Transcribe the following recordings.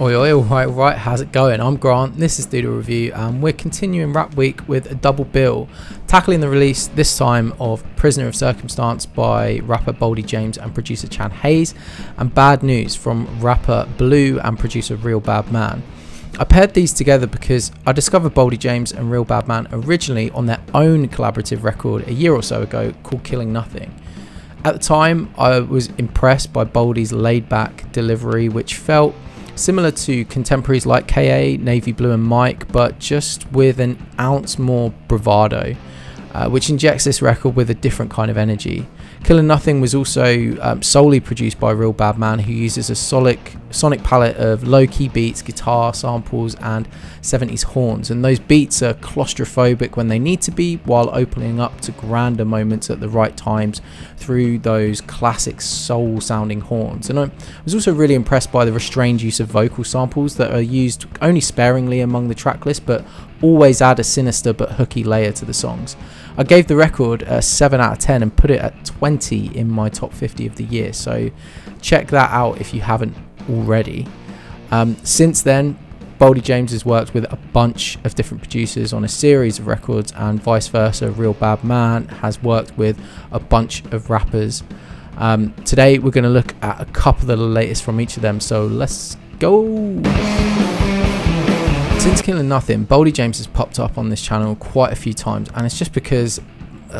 Oi, oi, right, how's it going? I'm Grant, this is Doodle Review, and we're continuing Rap Week with a double bill, tackling the release this time of Prisoner of Circumstance by rapper Boldy James and producer ChanHays, and Bad News from rapper Blue and producer RealBadMan. I paired these together because I discovered Boldy James and RealBadMan originally on their own collaborative record a year or so ago called Killing Nothing. At the time, I was impressed by Boldy's laid-back delivery, which felt similar to contemporaries like KA, Navy Blue and Mike, but just with an ounce more bravado, which injects this record with a different kind of energy. Killing Nothing was also solely produced by RealBadMan, who uses a sonic palette of low-key beats, guitar samples and 70s horns, and those beats are claustrophobic when they need to be, while opening up to grander moments at the right times through those classic soul sounding horns. And I was also really impressed by the restrained use of vocal samples that are used only sparingly among the track list, but always add a sinister but hooky layer to the songs. I gave the record a 7 out of 10 and put it at 20 in my top 50 of the year, so check that out if you haven't already. Since then, Boldy James has worked with a bunch of different producers on a series of records, and vice versa, RealBadMan has worked with a bunch of rappers. Today we're going to look at a couple of the latest from each of them, so let's go. Since Killing Nothing, Boldy James has popped up on this channel quite a few times, and it's just because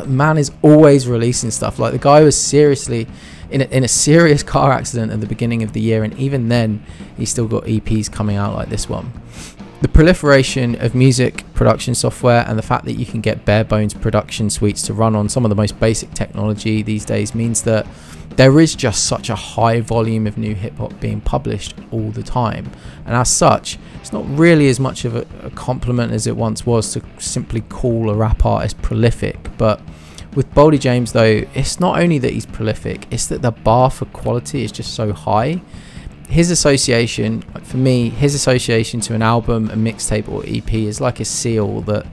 man is always releasing stuff. Like, the guy was seriously in a serious car accident at the beginning of the year, and even then he's still got EPs coming out like this one. The proliferation of music production software and the fact that you can get bare bones production suites to run on some of the most basic technology these days means that there is just such a high volume of new hip hop being published all the time, and as such it's not really as much of a compliment as it once was to simply call a rap artist prolific. But with Boldy James though, it's not only that he's prolific, it's that the bar for quality is just so high. His association, for me, his association to an album, a mixtape or EP is like a seal that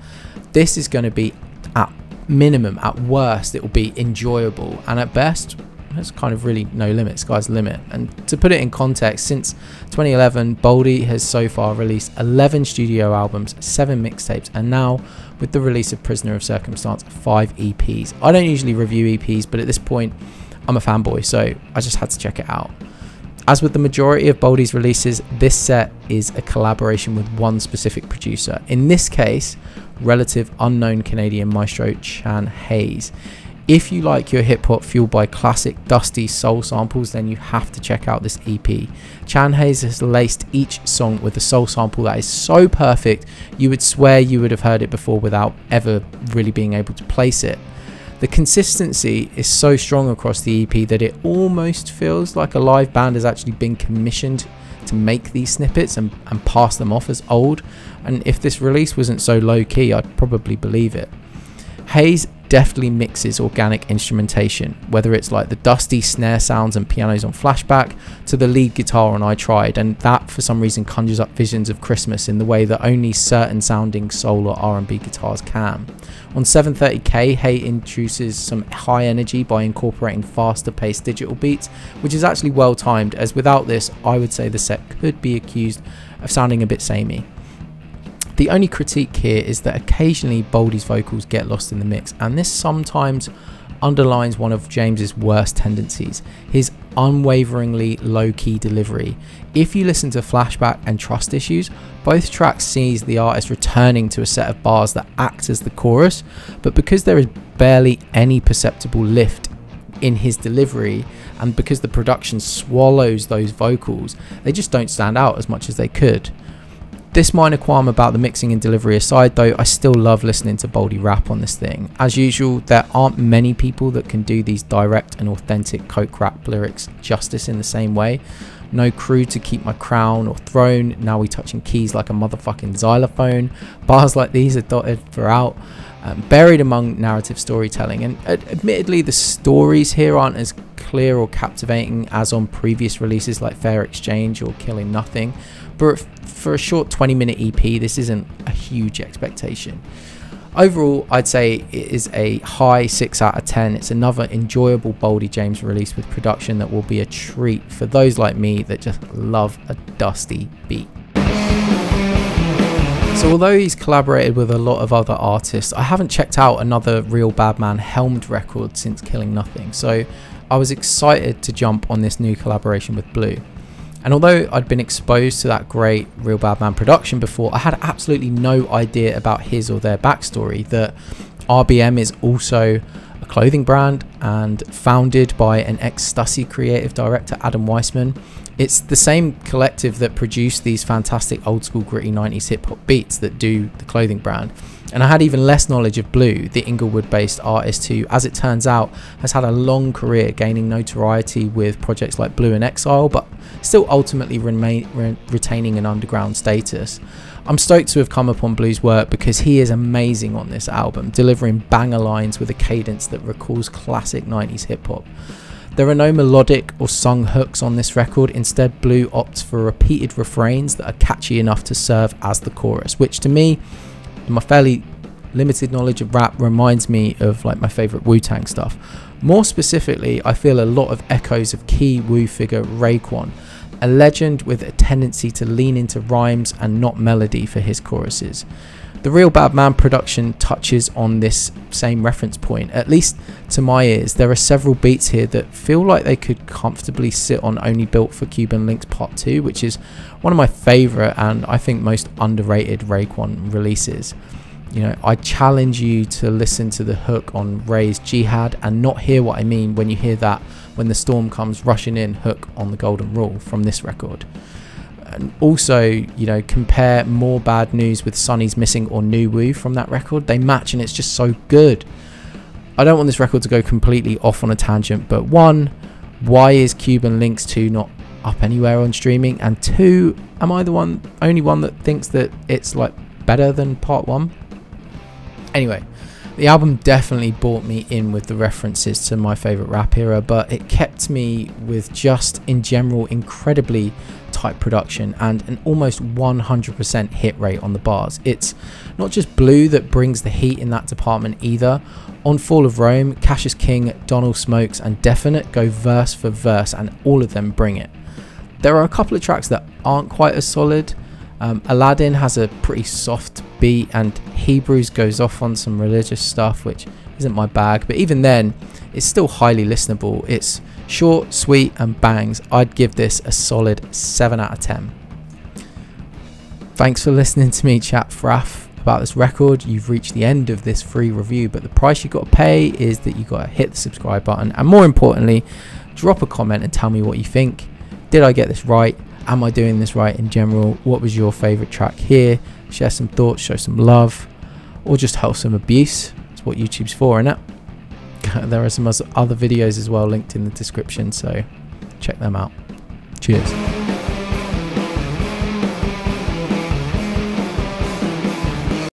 this is going to be, at minimum, at worst it will be enjoyable, and at best there's kind of really no limit, sky's the limit. And to put it in context, since 2011 Boldy has so far released 11 studio albums, 7 mixtapes, and now with the release of Prisoner of Circumstance, 5 EPs. I don't usually review EPs, but at this point I'm a fanboy, so I just had to check it out. As with the majority of Boldy's releases, this set is a collaboration with one specific producer, in this case relative unknown Canadian maestro ChanHays. If you like your hip hop fueled by classic dusty soul samples, then you have to check out this EP. ChanHays has laced each song with a soul sample that is so perfect you would swear you would have heard it before without ever really being able to place it. The consistency is so strong across the EP that it almost feels like a live band has actually been commissioned to make these snippets and pass them off as old, and if this release wasn't so low-key I'd probably believe it. Hays deftly mixes organic instrumentation, whether it's like the dusty snare sounds and pianos on Flashback to the lead guitar on I Tried, and that for some reason conjures up visions of Christmas in the way that only certain sounding soul or R&B guitars can. On 730K, Hay introduces some high energy by incorporating faster paced digital beats, which is actually well timed, as without this I would say the set could be accused of sounding a bit samey. The only critique here is that occasionally Boldy's vocals get lost in the mix, and this sometimes underlines one of James's worst tendencies, his unwaveringly low-key delivery. If you listen to Flashback and Trust Issues, both tracks sees the artist returning to a set of bars that act as the chorus, but because there is barely any perceptible lift in his delivery, and because the production swallows those vocals, they just don't stand out as much as they could. This minor qualm about the mixing and delivery aside though, I still love listening to Boldy rap on this thing. As usual, there aren't many people that can do these direct and authentic coke rap lyrics justice in the same way. No crew to keep my crown or throne, now we touching keys like a motherfucking xylophone. Bars like these are dotted throughout, buried among narrative storytelling, and admittedly the stories here aren't as clear or captivating as on previous releases like Fair Exchange or Killing Nothing, but for a short 20-minute EP this isn't a huge expectation. Overall, I'd say it is a high 6 out of 10. It's another enjoyable Boldy James release with production that will be a treat for those like me that just love a dusty beat. So although he's collaborated with a lot of other artists, I haven't checked out another RealBadMan helmed record since Killing Nothing, so I was excited to jump on this new collaboration with Blue. And although I'd been exposed to that great RealBadMan production before, I had absolutely no idea about his or their backstory, that RBM is also a clothing brand and founded by an ex-Stussy creative director, Adam Weissman. It's the same collective that produced these fantastic old school gritty 90s hip hop beats that do the clothing brand. And I had even less knowledge of Blue, the Inglewood based artist who, as it turns out, has had a long career gaining notoriety with projects like Blue and Exile, but still ultimately retaining an underground status. I'm stoked to have come upon Blue's work because he is amazing on this album, delivering banger lines with a cadence that recalls classic 90s hip hop. There are no melodic or sung hooks on this record. Instead, Blue opts for repeated refrains that are catchy enough to serve as the chorus, which to me, in my fairly limited knowledge of rap, reminds me of like my favorite Wu-Tang stuff. More specifically, I feel a lot of echoes of key Wu figure Raekwon, a legend with a tendency to lean into rhymes and not melody for his choruses. The RealBadMan production touches on this same reference point, at least to my ears. There are several beats here that feel like they could comfortably sit on Only Built for Cuban Links Part 2, which is one of my favourite and I think most underrated Raekwon releases. You know, I challenge you to listen to the hook on Ray's Jihad and not hear what I mean when you hear that When the Storm Comes Rushing In hook on The Golden Rule from this record. And also, you know, compare More Bad News with Sonny's Missing or New Woo from that record. They match and it's just so good. I don't want this record to go completely off on a tangent, but one, why is Cuban Links 2 not up anywhere on streaming? And two, am I the only one that thinks that it's like better than Part 1? Anyway, the album definitely brought me in with the references to my favourite rap era, but it kept me with just, in general, incredibly tight production and an almost 100% hit rate on the bars. It's not just Blue that brings the heat in that department either. On Fall of Rome, Cassius King, Donald Smokes and Definite go verse for verse and all of them bring it. There are a couple of tracks that aren't quite as solid. Aladdin has a pretty soft beat and Hebrews goes off on some religious stuff, which isn't my bag, but even then it's still highly listenable. It's short, sweet and bangs. I'd give this a solid 7 out of 10. Thanks for listening to me chat fraff about this record. You've reached the end of this free review, but the price you've got to pay is that you've got to hit the subscribe button and more importantly, drop a comment and tell me what you think. Did I get this right? Am I doing this right in general? What was your favourite track here? Share some thoughts, show some love, or just wholesome abuse. That's what YouTube's for, innit? There are some other videos as well linked in the description, so check them out. Cheers.